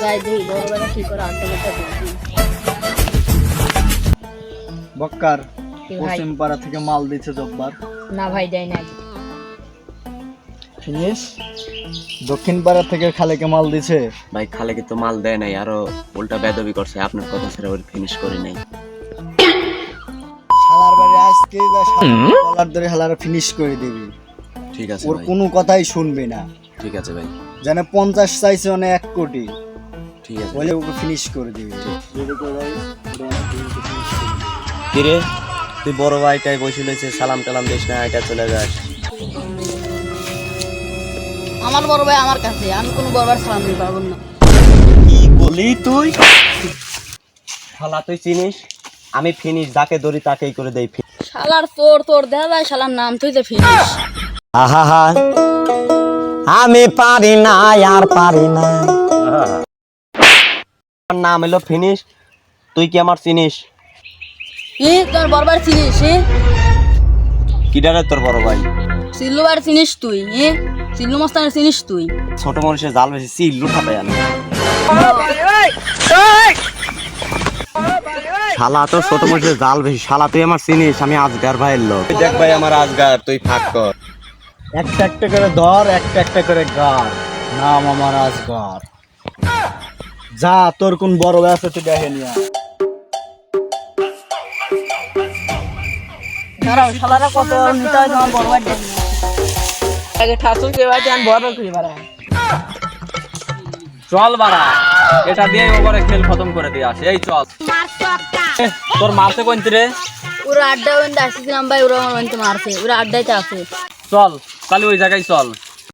যাই দেখি বড় ভাইরা কি করে আড্ডা দেখি। বক্কার কি ভাই? পশ্চিম পাড়া থেকে মাল দিচ্ছে জব্বার। না ভাই দেয় না। ফিনিশ দক্ষিণ পাড়া থেকে খালেকে মাল দিছে। ভাই খালেকে তো মাল দেয় নাই, আরো উল্টা বেদবি করছে। আপনার কথা ছেড়ে ওর ফিনিশ করে নাই। শালার বাড়ি আজকে কলার ধরে শালার ফিনিশ করে দিবি। ঠিক আছে ওর ভাই, কোনো কথাই শুনবি না। ঠিক আছে ভাই, জানে 50 চাইছে মানে 1 কোটি, ঠিক আছে। বলে ওকে ফিনিশ করে দিবি। কিরে তুই বড় ভাইটাই বসে রয়েছে, সালাম টালাম দিস না, এটা চলে যাস। আমার বড় ভাই আমার কাছে, আমি কোনো বড় ভাইয়ের সালাম দিতে পারবো না। কি বলি তুই? শালা তুই চিনিস আমি ফিনিশ, যাকে ধরি তাকেই করে দেই। শালার তোর দেখা যায় শালার নাম তুই যে ফিনিশ। আহা আমি পারি না আর পারি না। আমার নাম হলো ফিনিশ, তুই কি আমার চিনিস? তোর বড় ভাই চিনিস? কিডারে তোর বড় ভাই? সিল্লু ভাই চিনিস তুই? সিল্লু মস্তানের চিনিস তুই? ছোট মানুষের জাল বেশি সিল্লু ঠাপাই আনে। শালা তো ছোট মানুষের জাল বেশি। শালা তুই আমার চিনিস? আমি আজগার ভাইয়ের লোক। দেখ ভাই আমার আজগার, তুই ফাঁক কর। একটা একটা করে ধর, একটা একটা করে গার। নাম আমার আজগর। যা তোর কোন বড় ভাই আছে তুই দেখে নিয়া। দাঁড়াও, শালারা কত নিতে হয় তোমার বড় ভাই দেখে আগে ঠাকুর কে ভাই আমি বড় ভাই খুঁজে বেড়াই। চল বাড়া, এটা দিয়ে ওভারে খেল খতম করে দিয়ে আসে। এই চল। তোর মারছে কোন রে? ওরা আড্ডা ওখানে আসছিলাম ভাই, ওরা আমার মারছে, ওরা আড্ডাইতে আছে। চল তাহলে ওই জায়গায় চল।